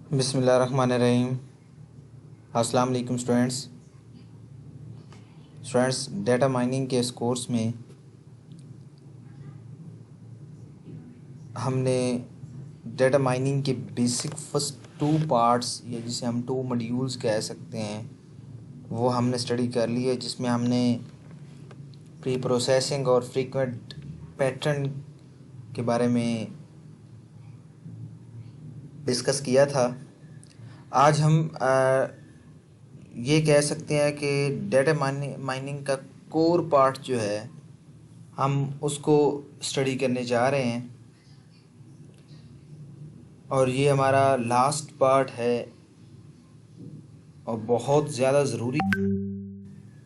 बिस्मिल्लाहिर्रहमानिर्रहीम। अस्सलाम वालेकुम स्टूडेंट्स, डेटा माइनिंग के इस कोर्स में हमने डेटा माइनिंग के बेसिक फर्स्ट 2 पार्ट्स या जिसे हम 2 मॉड्यूल्स कह सकते हैं वो हमने स्टडी कर ली है, जिसमें हमने प्री प्रोसेसिंग और फ्रीक्वेंट पैटर्न के बारे में डिस्कस किया था। आज हम ये कह सकते हैं कि डेटा माइनिंग का कोर पार्ट जो है हम उसको स्टडी करने जा रहे हैं, और ये हमारा लास्ट पार्ट है और बहुत ज़्यादा ज़रूरी।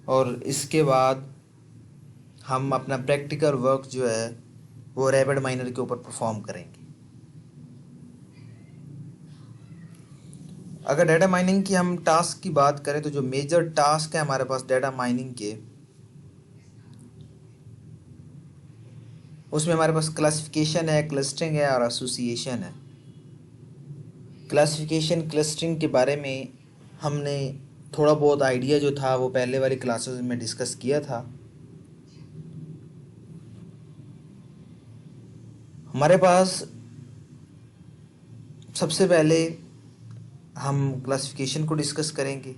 और इसके बाद हम अपना प्रैक्टिकल वर्क जो है वो रैपिड माइनर के ऊपर परफॉर्म करेंगे। अगर डेटा माइनिंग की हम टास्क की बात करें तो जो मेजर टास्क है हमारे पास डेटा माइनिंग के, उसमें हमारे पास क्लासिफिकेशन है, क्लस्टरिंग है और एसोसिएशन है। क्लासिफिकेशन क्लस्टरिंग के बारे में हमने थोड़ा बहुत आइडिया जो था वो पहले वाली क्लासेस में डिस्कस किया था। हमारे पास सबसे पहले हम क्लासिफिकेशन को डिस्कस करेंगे।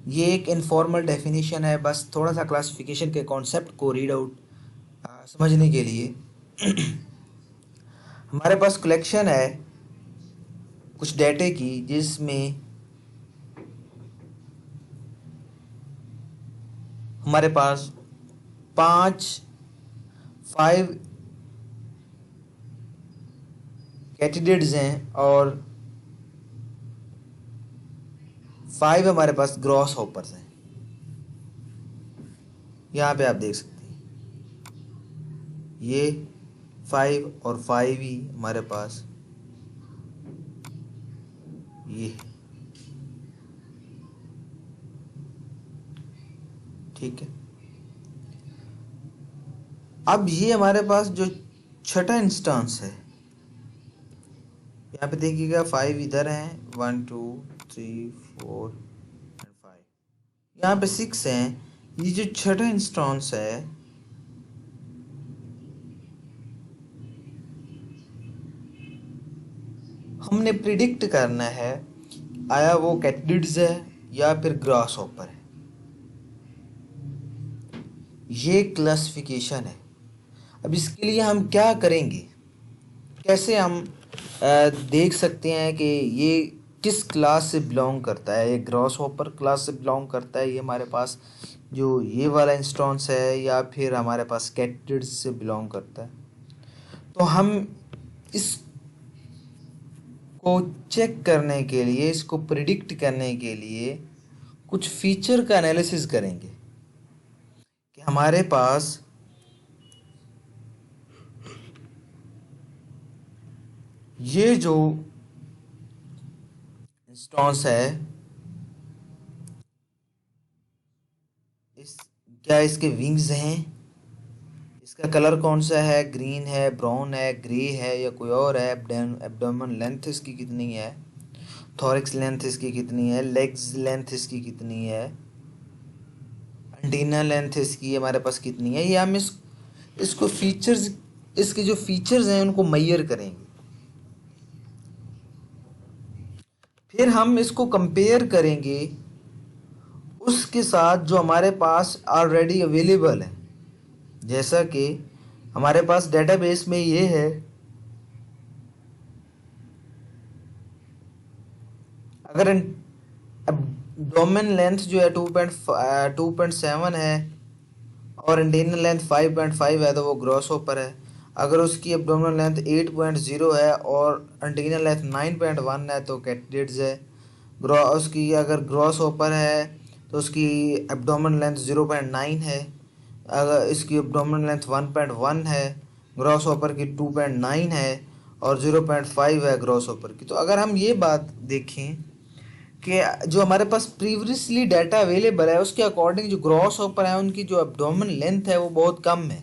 ये एक इनफॉर्मल डेफिनेशन है, बस थोड़ा सा क्लासिफिकेशन के कॉन्सेप्ट को रीड आउट समझने के लिए। हमारे पास कलेक्शन है कुछ डेटे की, जिसमें हमारे पास 5 कैंडिडेट्स हैं और 5 हमारे पास ग्रॉस हॉपर्स हैं। यहाँ पे आप देख सकते हैं ये 5 और 5 ही हमारे पास ये है। ठीक है, अब ये हमारे पास जो छठा इंस्टेंस है, यहाँ पे देखिएगा 5 इधर हैं, 1 2 3 4 एंड 5, यहाँ पे 6 हैं। ये जो छठा इंस्टेंस है हमने प्रिडिक्ट करना है आया वो कैंडिडेट्स है या फिर ग्रास हॉपर है। ये क्लासिफिकेशन है। अब इसके लिए हम क्या करेंगे, कैसे हम देख सकते हैं कि ये किस क्लास से बिलोंग करता है। ये ग्रॉस हॉपर क्लास से बिलोंग करता है, ये हमारे पास जो ये वाला इंस्टेंस है, या फिर हमारे पास कैंडिडेट्स से बिलोंग करता है। तो हम इसको चेक करने के लिए, इसको प्रिडिक्ट करने के लिए कुछ फीचर का एनालिसिस करेंगे कि हमारे पास ये जो इंस्टेंस है इस क्या इसके विंग्स हैं, इसका कलर कौन सा है, ग्रीन है, ब्राउन है, ग्रे है या कोई और है, एब्डोमेन लेंथ इसकी कितनी है, थोरिक्स लेंथ इसकी कितनी है, लेग्स लेंथ इसकी कितनी है, एंटीना लेंथ इसकी हमारे पास कितनी है। ये हम इसको फीचर्स, इसके जो फीचर्स हैं उनको मेजर करेंगे। फिर हम इसको कंपेयर करेंगे उसके साथ जो हमारे पास ऑलरेडी अवेलेबल है। जैसा कि हमारे पास डेटाबेस में ये है, अगर डोमेन लेंथ जो है 2.7 है और इंटीरियर लेंथ 5.5 है तो वो ग्रॉस हॉपर है। अगर उसकी एब्डोमिनल लेंथ 8.0 है और इंटीरियर लेंथ 9.1 है तो कैंडिडेट्स है। उसकी अगर ग्रॉस हॉपर है तो उसकी एब्डोमिनल लेंथ 0.9 है, अगर इसकी एब्डोमिनल लेंथ 1.1 है, ग्रॉस हॉपर की 2.9 है और 0.5 है ग्रॉस हॉपर की। तो अगर हम ये बात देखें कि जो हमारे पास प्रीवियसली डाटा अवेलेबल है उसके अकॉर्डिंग जो ग्रॉस हॉपर है उनकी जो एब्डोमेन लेंथ है वो बहुत कम है।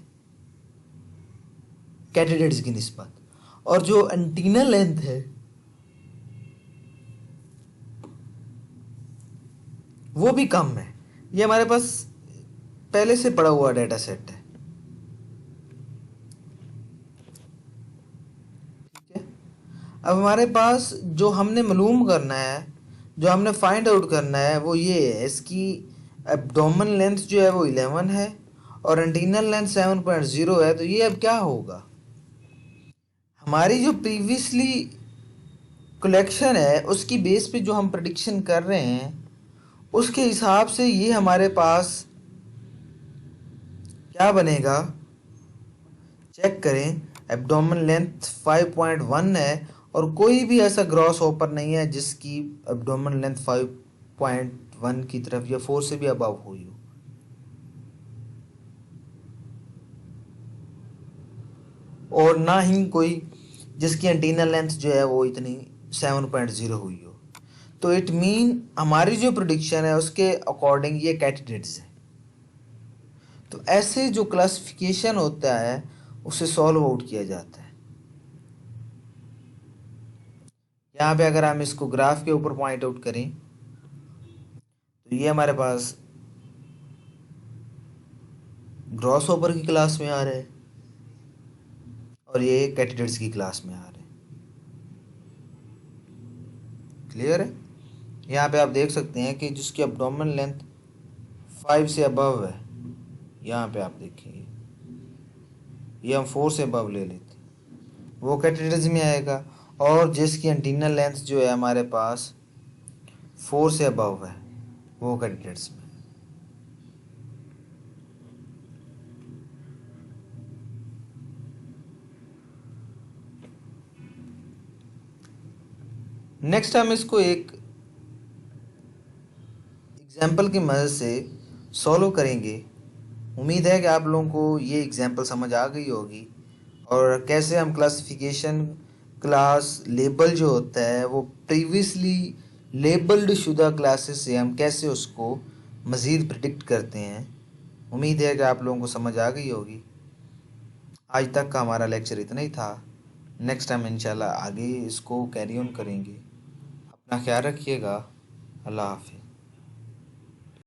कैटेड्स की निस्बत, और जो एंटीना लेंथ है वो भी कम है। ये हमारे पास पहले से पड़ा हुआ डेटा सेट है। ठीक है, अब हमारे पास जो हमने मालूम करना है, जो हमने फाइंड आउट करना है वो ये है, इसकी एब्डोमेन लेंथ जो है वो 11 है और एंटीनल लेंथ 7.0 है। तो ये अब क्या होगा, हमारी जो प्रीवियसली कलेक्शन है उसकी बेस पे जो हम प्रडिक्शन कर रहे हैं उसके हिसाब से ये हमारे पास क्या बनेगा, चेक करें। एब्डोमेन लेंथ 5.1 है और कोई भी ऐसा ग्रॉस होपर नहीं है जिसकी एब्डोमेन लेंथ 5.1 की तरफ या 4 से भी अबव हुई हो। और ना ही कोई जिसकी एंटीनल लेंथ जो है वो इतनी 7.0 हुई हो। तो इट मीन हमारी जो प्रोडिक्शन है उसके अकॉर्डिंग ये कैंडिडेट्स है। तो ऐसे जो क्लासिफिकेशन होता है उसे सॉल्व आउट किया जाता है। यहाँ पे अगर हम इसको ग्राफ के ऊपर पॉइंट आउट करें तो ये हमारे पास ग्रॉस ओवर की क्लास में आ रहा है और ये कैंडिडेट्स की क्लास में आ रहे हैं। क्लियर है। यहाँ पे आप देख सकते हैं कि जिसकी एब्डोमेन लेंथ 5 से अबव है, यहाँ पे आप देखिए ये हम 4 से अबव ले लेते हैं, वो कैंडिडेट्स में आएगा। और जिसकी एंटीनल लेंथ जो है हमारे पास 4 से अबव है वो कैंडिडेट्स में। नेक्स्ट हम इसको एक एग्जाम्पल की मदद से सॉल्व करेंगे। उम्मीद है कि आप लोगों को ये एग्जाम्पल समझ आ गई होगी और कैसे हम क्लासिफिकेशन क्लास लेबल जो होता है वो प्रीवियसली लेबल्ड शुदा क्लासेस से हम कैसे उसको मज़ीद प्रिडिक्ट करते हैं। उम्मीद है कि आप लोगों को समझ आ गई होगी। आज तक का हमारा लेक्चर इतना ही था। नेक्स्ट टाइम इंशाल्लाह आगे इसको कैरी ऑन करेंगे। अपना ख्याल रखिएगा। अल्लाह हाफिज़।